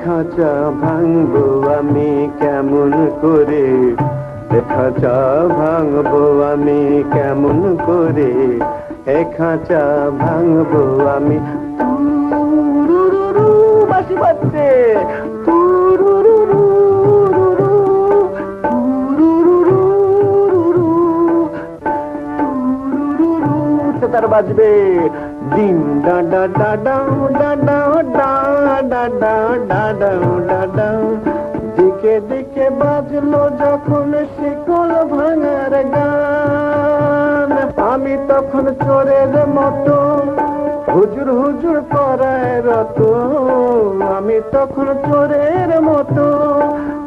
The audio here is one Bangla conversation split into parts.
খাঁচা ভাঙবো আমি কেমন করে, খাঁচা ভাঙবো আমি কেমন করে, খাঁচা ভাঙবো আমি। বাঁশি বাজছে, তার বাজবে দিন ডা ডা ডা ডাও ডা ডাও ডা ডা ডাও ডা ডাও ডা ডাও। দিকে দিকে বাজলো যখন শিকল ভাঙার গান, আমি তখন চোরের মতো হুজুর হুজুর করায় রত, আমি তখন চোরের মতো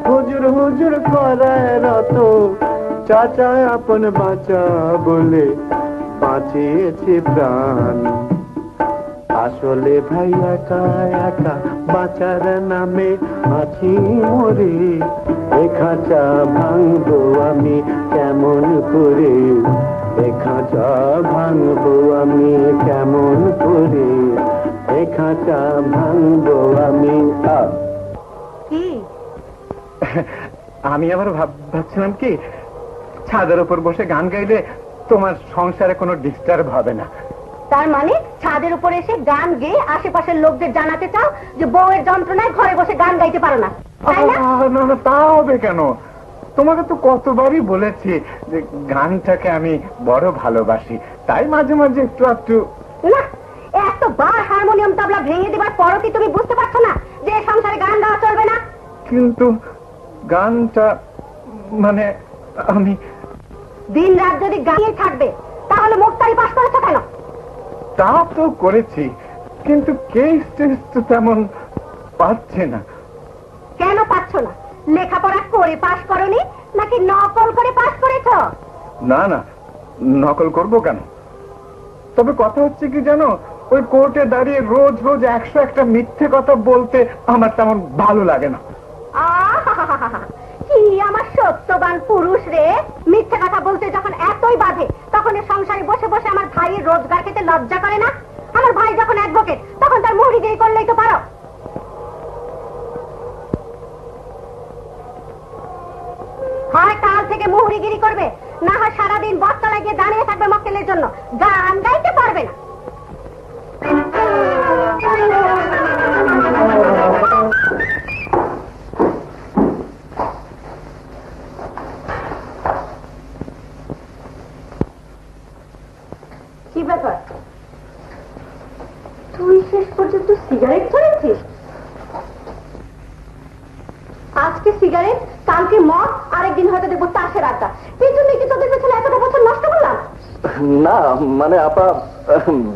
হুজুর হুজুর করায় রত। চাচা আপন বাঁচা বলে বাঁচিয়েছে প্রাণ, আসলে ভাই একা একা বাঁচার নামে আছি মরে। খাঁচা ভাঙবো আমি কেমন করে, খাঁচা ভাঙবো আমি কেমন করে, খাঁচা ভাঙবো আমি। আমি আবার ভাবছিলাম কি, ছাদের উপর বসে গান গাইলে তোমার সংসারে কোনো ডিস্টার্ব হবে না। তার মানে ছাদের উপর এসে গান গেয়ে আশেপাশের লোকদের জানাতে চাও যে বউয়ের যন্ত্রণায় ঘরে বসে গান গাইতে পারো না, তাই না? না, তা হবে কেন? তোমাকে তো কতবারই বলেছি যে গানটাকে আমি বড় ভালোবাসি, তাই মাঝে মাঝে একটু একটু। না, এতবার হারমোনিয়াম তবলা ভেঙে দেবার পরও কি তুমি বুঝতে পারছো না যে সংসারে গান গাওয়া চলবে না? কিন্তু গানটা মানে আমি দিন রাত যদি গাইয়ে থাকবে তাহলে মুক্তারি পাস করেছো কেন? তা তো করেছি, কিন্তু কেস টেস্ট তো তেমন পাচ্ছে না। কেন পাচ্ছ না? লেখাপড়া করে পাস করনি নাকি নকল করে পাস করেছ? না না, নকল করব কেন? তবে কথা হচ্ছে কি জানো, ওই কোর্টে দাঁড়িয়ে রোজ রোজ 101টা মিথ্যে কথা বলতে আমার তেমন ভালো লাগে না। কি আমার সত্যবান পুরুষ রে, মিথ্যে কথা বলতে যখন এতই বাধে তখন সংসারে বসে বসে আমার ভাইয়ের রোজগার খেতে লজ্জা করে না? আমার ভাই যখন অ্যাডভোকেট তখন তার মুহুরিগিরি করলেই তো পারো। হয় কাল থেকে মুহুরিগিরি করবে, না হয় সারাদিন বটতলায় গিয়ে দাঁড়িয়ে থাকবে মক্কেলের জন্য, গান গাইতে পারবে না। কি ব্যাপার, তুই শেষ পর্যন্ত সিগারেট ধরেছিস? আজকে সিগারেট, কালকে মদ, আরেকদিন হয়তো দেখবো তাসের আড্ডা। এই জন্য কি তোদের পেছনে এতটা বছর নষ্ট করলাম? না মানে আপা,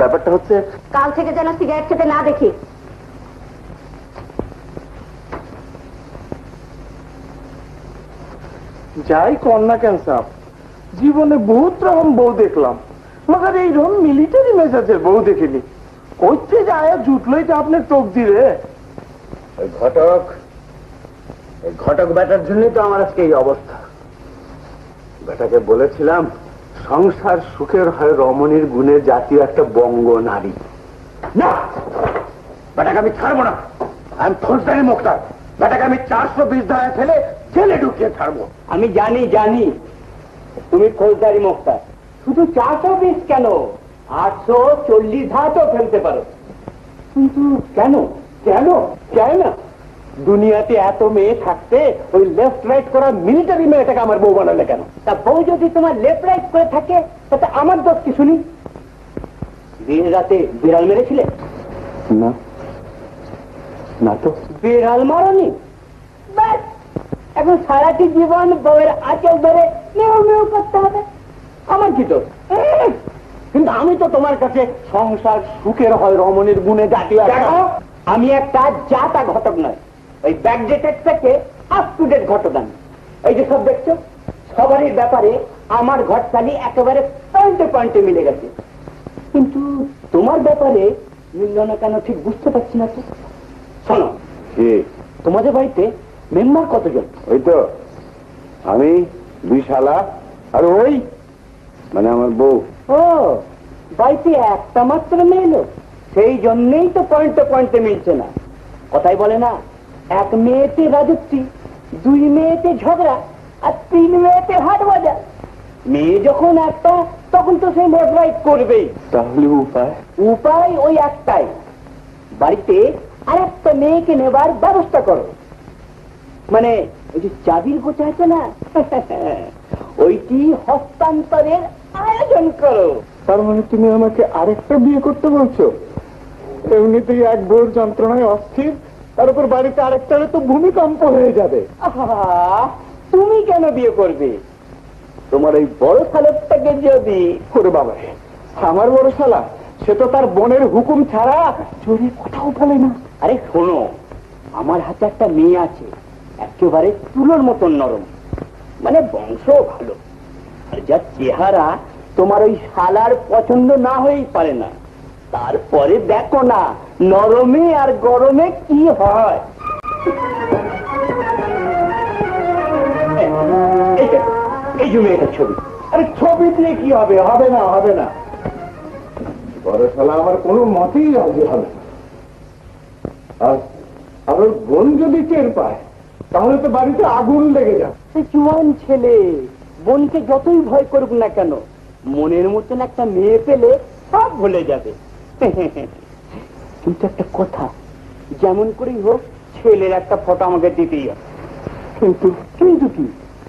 ব্যাপারটা হচ্ছে কাল থেকে যেন সিগারেট খেতে না দেখি। যাই কর না কেন সাহেব, জীবনে বহুত রকম বউ দেখলাম, মগর এইরকম মিলিটারি মেজাজের বউ দেখিনি। করছে যায় জুটলোই তো আপনার তোক দিলে। ওই ঘটক বেটার জন্যই তো আমার আজকে এই অবস্থা। বেটাকে বলেছিলাম সংসার সুখের হয় রমণীর গুণে জাতীয় একটা বঙ্গ নারী। না, বেটাকে আমি ছাড়বো না, আমি ফৌজদারি মুক্তার। বেটাকে আমি 420 ধারায় ফেলে জেলে ঢুকিয়ে ছাড়বো। আমি জানি তুমি ফৌজদারি মুক্তার, শুধু 420 কেন, 840 ধারা তো ফেলতে পারো। কিন্তু কেন কেন চাই না? দুনিয়াতে এত মেয়ে থাকতে ওই লেফট রাইট করা মিলিটারি মেয়েটাকে আমার বউ বানালে কেন? তা বউ যদি তোমার লেফট রাইট করে থাকে তাতে আমার দোষ কি শুনি? দিন রাতে বিড়াল মেরেছিলে? না না তো। বিড়াল মারনি? ব্যাস, এখন সারাটি জীবন বউয়ের আঁচল ধরে মেউ মেউ করতে হবে। আমার কি দোষ? কিন্তু আমি তো তোমার কাছে সংসার সুখের হয় রমণীর গুণে জাতীয়। আমি একটা জাতা ঘটক নয়, ওই ব্যাকডেটেড থেকে আপ টু ডেট ঘটনা। এই যে সব দেখছো, সবারই ব্যাপারে আমার ঘটকালি একেবারে পয়েন্টে পয়েন্টে মিলে গেছে, কিন্তু তোমার ব্যাপারে মিলল না কেন ঠিক বুঝতে পারছি না তো। শোনো, তোমাদের বাড়িতে মেম্বার কতজন? ওই তো আমি, 2 শালা আর ওই মানে আমার বউ। ও, বাড়িতে একটা মাত্র মেয়ে লোক, সেই জন্যই তো পয়েন্টে পয়েন্টে মিলছে না। কথাই বলে না, এক মেয়েতে রাজত্রী, 2 মেয়েতে ঝগড়া, আর 3 মেয়েতে হাট বাজার। মেয়ে যখন একটা, তখন তো সে মডরাইট করবেই। তাহলে উপায়? উপায় ওই একটাই, বাড়িতে আরেকটা মেয়েকে নেবার ব্যবস্থা করো। মানে ওই যে চাবির গোছা আছে না, ওইটি হস্তান্তরের আয়োজন করো। তার মানে তুমি আমাকে আরেকটা বিয়ে করতে বলছো? এমনিতেই এক বউর যন্ত্রণায় অস্থির, তার উপর বাড়িতে আরেকটা হলে তো ভূমিকম্প হয়ে যাবে। তুমি কেন বিয়ে করবে? তোমার ওই বড় শালকটাকে যদি। ওরে বাবা, আমার বড় শালা, সে তো তার বোনের হুকুম ছাড়া জোরে কোথাও বলে না। আরে শোনো, আমার হাতে একটা মেয়ে আছে, একেবারে তুলোর মতন নরম, মানে বংশ ভালো, আর যার চেহারা তোমার ওই শালার পছন্দ না হয়েই পারে না। তারপরে দেখো না নরমে আর গরমে কি হয়। এই যে মেয়েটার ছবি। আরে ছবি দিয়ে কি হবে? হবে না, হবে না। বড় শালা আমার কোনো মতেই রাজি হবে না। আর ওর বোন যদি টের পায়, তাহলে তো বাড়িতে আগুন লেগে যাবে। জোয়ান ছেলে, বোনকে যতই ভয় করুক না কেন, মনের মতন একটা মেয়ে পেলে সব ভুলে যাবে। কিন্তু একটা কথা, যেমন করেই হোক ছেলের একটা ফটো আমাকে দিতেই হবে। কিন্তু কিন্তু কি,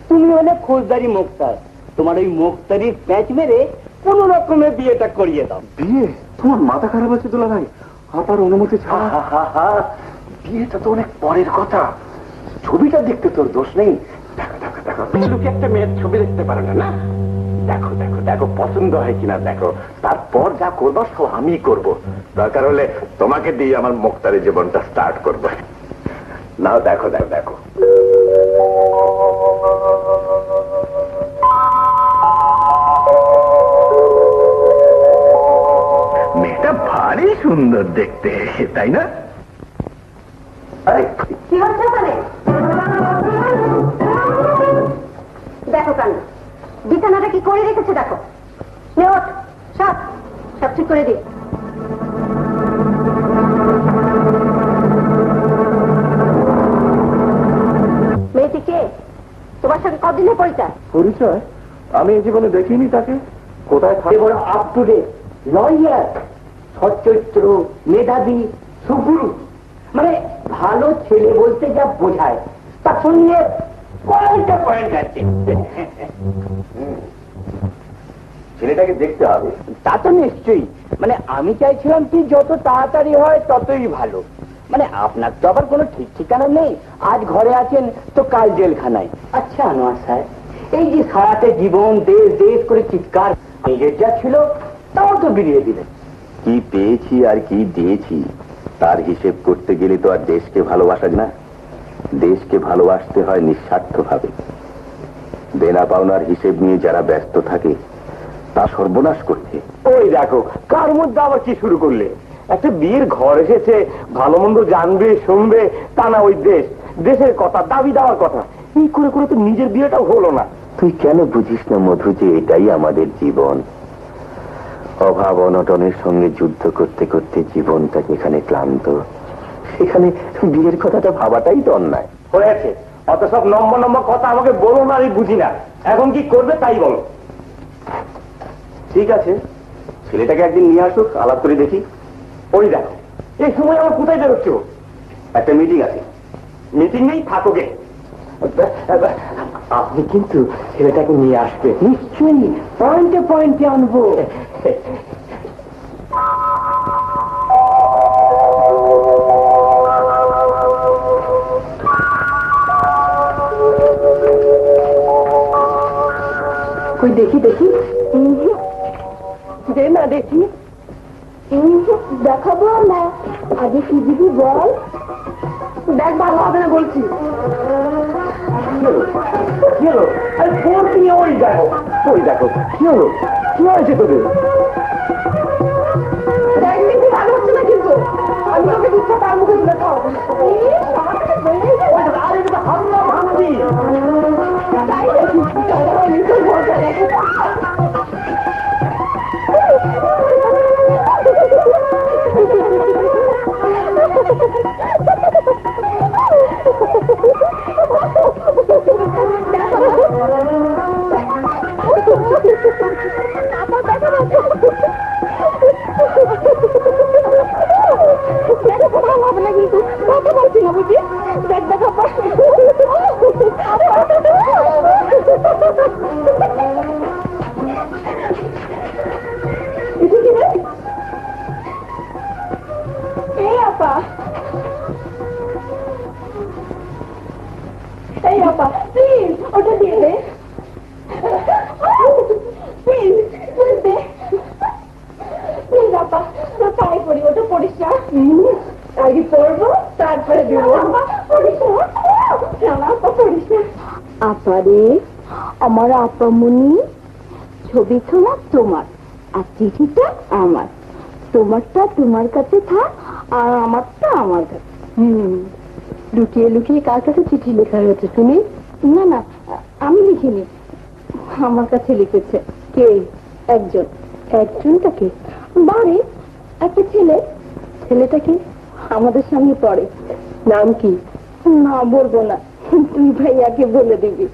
তুমি হলে ফৌজদারি মোক্তার, তোমার ওই মোক্তারির প্যাঁচ মেরে কোন রকমে বিয়েটা করিয়ে দাও। বিয়ে? তোমার মাথা খারাপ আছে তোলা ভাই? আপার অনুমতি ছাড়া? বিয়েটা তো অনেক পরের কথা, ছবিটা দেখতে তোর দোষ নেই। দেখো দেখো দেখো, লোকে একটা মেয়ের ছবি দেখতে পারে না। দেখো দেখো দেখো, পছন্দ হয় কিনা দেখো, তারপর যা করবো সব আমি করব। দরকার হলে তোমাকে দিয়ে আমার মুক্তারি জীবনটা স্টার্ট করবো। নাও দেখো দেখো দেখো। মেয়েটা ভারী সুন্দর দেখতে, তাই না? কি হচ্ছে ওখানে? দেখো কান, বিছানাটা কি করে রেখেছে দেখো। সব সব ঠিক করে দিই। মেয়েটি কে? তোমার সঙ্গে কদিনের পরিচয়? পরিচয়? আমি এই জীবনে দেখিনি তাকে। কোথায় থাকে? বড় আপ টু ডেট লয়ার, সচ্চরিত্র, মেধাবী, সুপুরু, মানে ভালো ছেলে বলতে যা বোঝায় তার সঙ্গে পয়েন্ট আছে। ছেলেটাকে দেখতে হবে। তা তো নিশ্চয়ই, মানে আমি চাইছিলাম কি যত তাড়াতাড়ি হয় ততই ভালো। মানে আপনার তো আবার কোনো ঠিক ঠিকানা নেই, আজ ঘরে আছেন তো কাল জেলখানায়। আচ্ছা আনোয়ার সাহেব, এই যে সারাতে জীবন দেশ দেশ করে চিৎকার, নিজের যা ছিল তাও তো বিলিয়ে দিলেন। কি পেয়েছি আর কি দিয়েছি তার হিসেব করতে গেলে তো আর দেশকে ভালোবাসা না, দেশকে ভালোবাসতে হয় নিঃস্বার্থভাবে। দেনা পাওনার হিসেব নিয়ে যারা ব্যস্ত থাকে তা সর্বনাশ করছে। ওই দেখো, কার মধ্যে আবার কি শুরু করলে? একটা বিয়ের ঘর এসেছে, ভালো মন্দ জানবে শুনবে, তা না ওই দেশের কথা, দাবি দেওয়ার কথা। এই করে করে তো নিজের বিয়েটাও হলো না। তুই কেন বুঝিস না মধু যে এটাই আমাদের জীবন? অভাব অনটনের সঙ্গে যুদ্ধ করতে করতে জীবনটা যেখানে ক্লান্ত, সেখানে বিয়ের কথাটা ভাবাটাই তো অন্যায়। হয়েছে, অত সব নম্বর নম্বর কথা আমাকে বলো না, আমি বুঝি না। এখন কি করবে তাই বলো। ঠিক আছে, ছেলেটাকে একদিন নিয়ে আসুক, আলাপ করে দেখি। ওই দেখো, এই সময় আমার কোথায় বেরোচ্ছ? একটা মিটিং আছে। মিটিং নেই, থাকো গে। আপনি কিন্তু ছেলেটাকে নিয়ে আসবে। নিশ্চয়ই পয়েন্টে পয়েন্টে আনবো। কই দেখি দেখি, দে না দেখি। দেখাবো না, আগে কি দিবি বল। দেখ, ভালো হবে না বলছি। কি হলো? আরে ফোন নিয়ে ওই দেখো, ওই দেখো। কি হলো? কি হয়েছে তোদের? দেখ দেখি, ভালো হচ্ছে না কিন্তু। আমি তোকে দিচ্ছি, তার মুখে তুলে খাও। আরে এটা হামলা ভাঙছি। তাই দেখি, নিশ্চয় বলতে দেখে। আপা প্লিজ ওটা দিয়ে দে প্লিজ দে প্লিজ আপা তোর পায়ে পড়ি ওটা পড়িস না আগে পড়বো তারপরে দিব পড়িস না আপা পড়িস না আপা রে আমার আপামনি ছবিখানা তোমার আর চিঠিটা আমার তোমারটা তোমার কাছে থাক আর আমারটা আমার কাছে লুকিয়ে লুকিয়ে কার কাছে চিঠি লেখা হয়েছে শুনি না না আমি লিখিনি আমার কাছে লিখেছে কে একজনটাকে বাড়ি একটা ছেলেটাকে আমাদের সঙ্গে পড়ে নাম কি না বলবো না তুই ভাইয়াকে বলে দিবি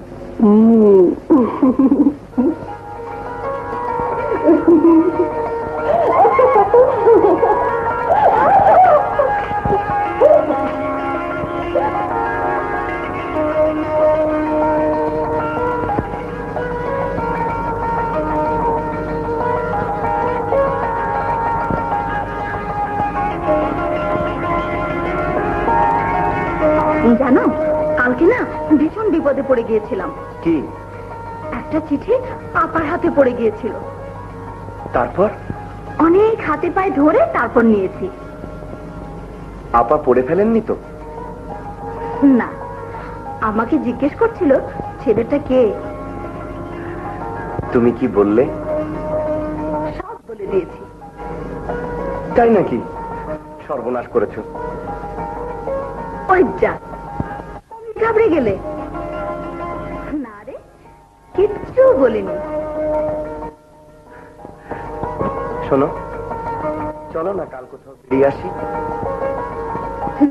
জানো কালকে না ভীষণ বিপদে পড়ে গিয়েছিলাম কি একটা চিঠি আপার হাতে পড়ে গিয়েছিল তারপর অনেক হাতে পায়ে ধরে তারপর নিয়েছি আপা পড়ে ফেলেননি তো না আমাকে জিজ্ঞেস করছিল ছেলেটা কে তুমি কি বললে সব বলে দিয়েছি তাই নাকি সর্বনাশ করেছো ওই যা তুমি ঘাবড়ে গেলে না রে কিচ্ছু বলিনি শোনো চলো না কাল কোথাও বেরিয়ে আসি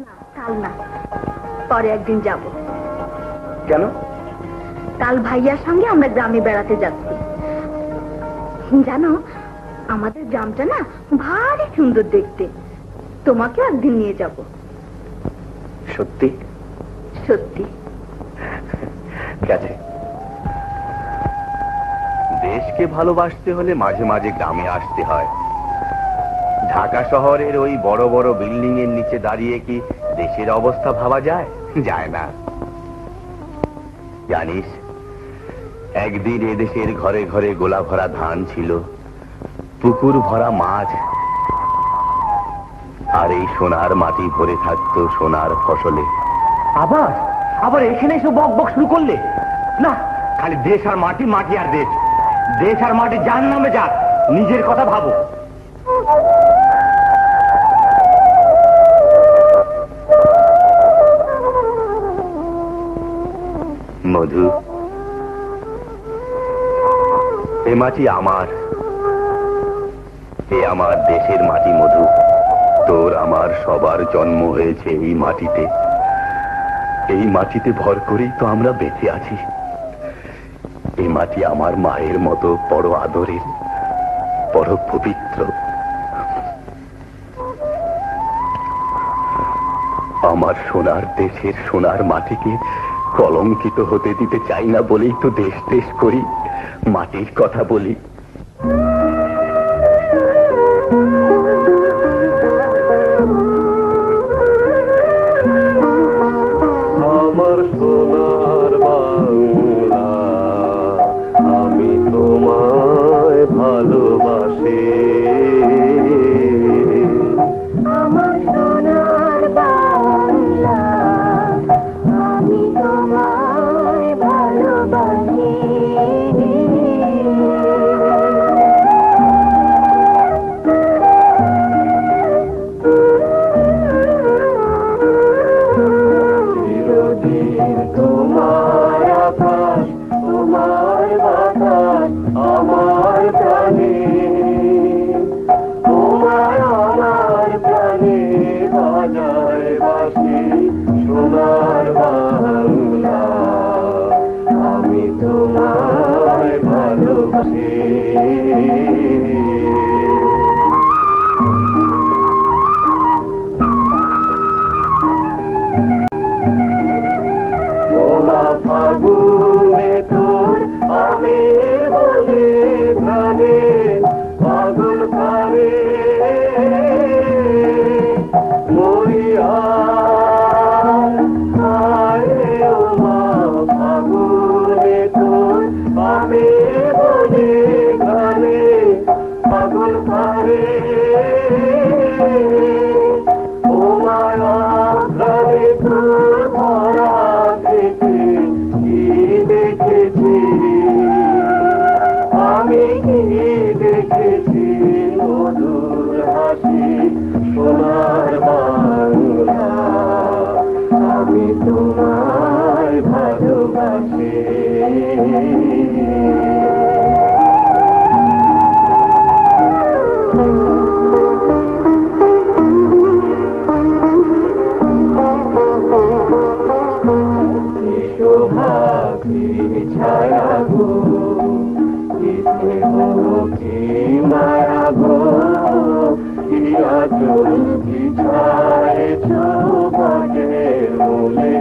না কাল না পরে একদিন যাব কেন কাল ভাইয়ার সঙ্গে আমরা গ্রামে বেড়াতে যাচ্ছি জানো আমাদের গ্রামটা না ভারী সুন্দর দেখতে তোমাকে একদিন নিয়ে যাব সত্যি সত্যি গেছে দেশকে ভালোবাসতে হলে মাঝে মাঝে গ্রামে আসতে হয়। ঢাকা শহরের ওই বড় বড় বিল্ডিং এর নিচে দাঁড়িয়ে কি দেশের অবস্থা ভাবা যায়? যায় না। জানিস, একদিন এদেশের ঘরে ঘরে গোলা ভরা ধান ছিল, পুকুর ভরা মাছ, আর এই সোনার মাটি ভরে থাকতো সোনার ফসলে। আবার আবার এখানে এসে বক বক শুরু করলে? না, খালি দেশ আর মাটি, মাটি আর দেশ, দেশ আর মাটি জাহান্নামে যাক, নিজের কথা ভাবো। মধু, এ মাটি আমার, এ আমার দেশের মাটি। মধু, তোর আমার সবার জন্ম হয়েছে এই মাটিতে। এই মাটিতে ভর করেই তো আমরা বেঁচে আছি। এই মাটি আমার মায়ের মতো বড় আদরের, বড় পবিত্র। আমার সোনার দেশের সোনার মাটিকে কলঙ্কিত হতে দিতে চাই না বলেই তো দেশ দেশ করি, মাটির কথা বলি। আমার সোনার বাংলা, আমি তোমায় ভালোবাসি। আমার সোনার বাংলা, আমি তোমায় ভালোবাসি। চিরদিন তোমার আকাশ, তোমার বাতাস আমার প্রাণে, তোমার আমার প্রাণে বাজায় বাঁশি। সোনার বাংলা, আমি তোমায় ভালোবাসি। ফাগুনে তোর আমি বলে প্রাণে, ফাগুন প্রাণে মরিয়া, ও মা তোমায় ভালোবাসি ছায়া গো কি মায়া গো ইয়া চলছি ছায় চোখে মূলে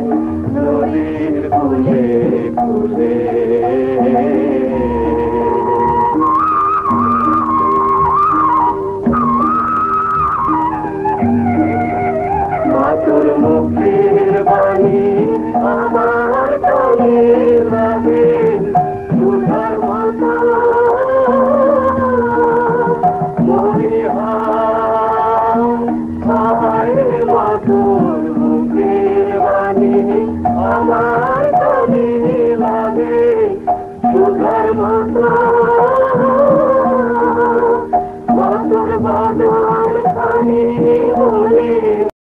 নদীর ফুলে ফুলে মাতুর মুখের বাণী আমার কানে লাগে সুধার মাথা মনে হয় মাতুর